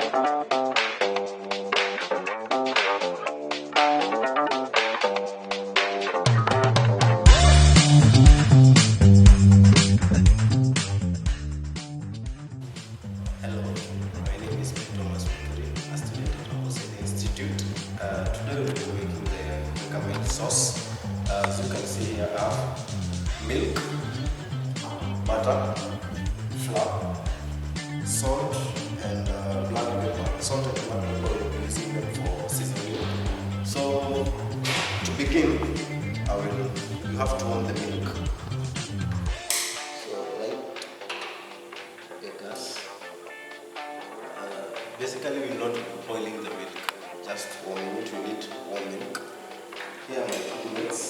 Hello, my name is Amboseli, a student at Amboseli Institute. Today we'll be making the bechamel sauce. As you can see here, I have milk, butter, flour, salt, and black pepper. Salt and black pepper, we'll be using them for seasoning. So, to begin, you have to warm the milk. So, light the gas. Basically, we will not be boiling the milk, just warming it. We need warm milk. Here are my condiments.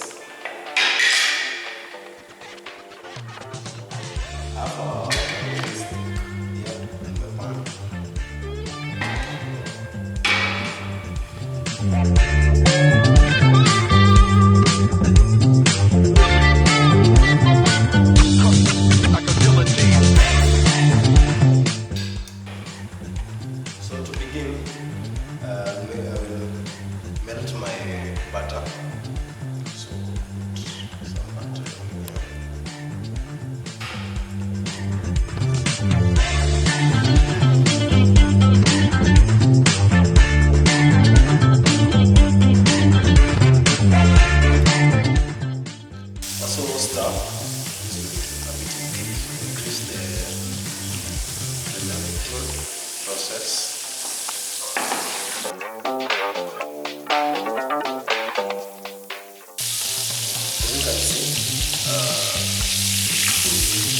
I have a stick here in the pan. So to begin, I will melt my butter. So some butter here. Also stir a bit increase the melting process. As you can see,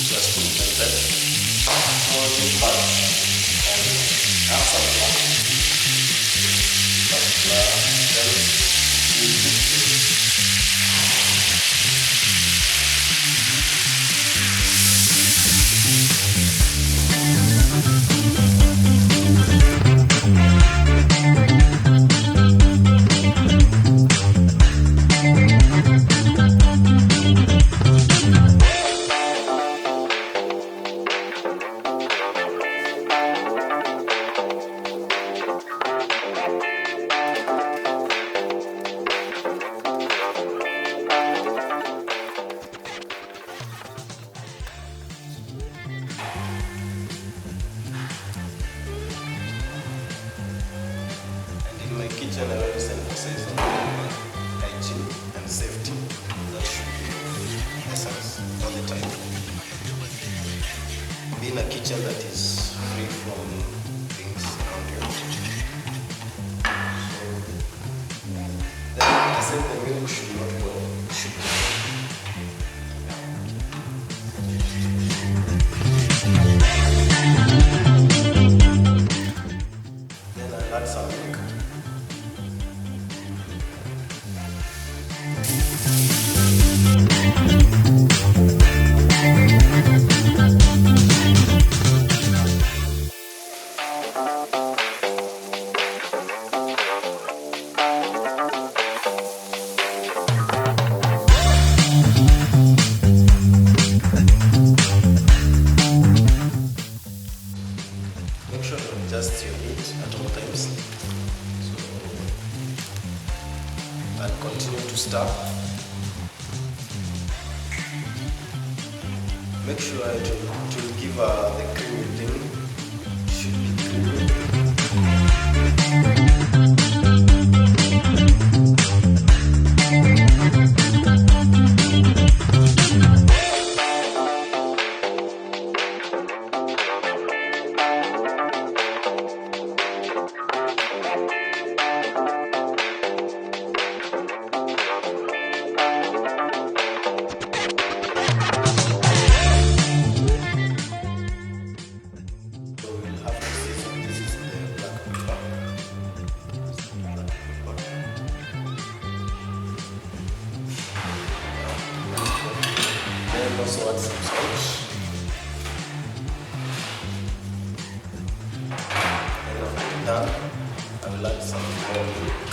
just melted small part and add some flour. Then we put this. In my kitchen, I always emphasize on hygiene and safety. That should be essence all the time. Be in a kitchen that is free from things around you. So, then I said the milk should not boil. It should Then I'll add some milk. Make sure to adjust your heat at all times. So I'll continue to stir. Make sure to give the creamy thing. Should be creamy. Also add some salt. And after done, I will add some more milk.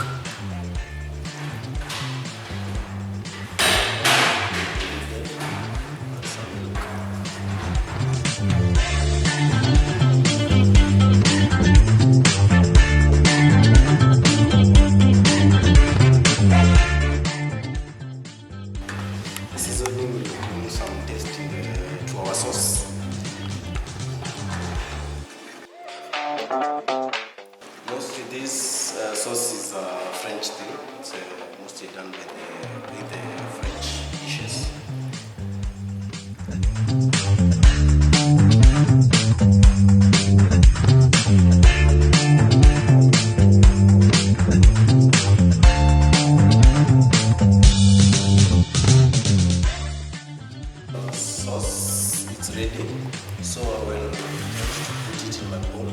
Add some milk. Mostly this sauce is a French thing. It's mostly done with the French dishes. Sauce, it's ready. So I will put it in my bowl.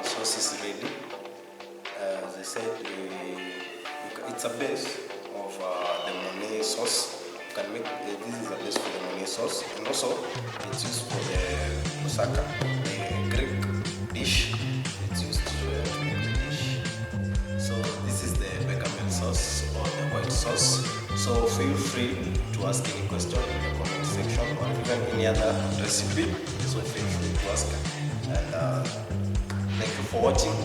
Sauce is ready. As I said, it's a base of the Monet sauce. You can make this is a base for the Monet sauce, and also it's used for the moussaka, the Greek dish. It's used to make the dish. So this is the bechamel sauce or the white sauce. So feel free to ask any question in the comment section or even any other recipe. So feel free to ask. And thank you for watching.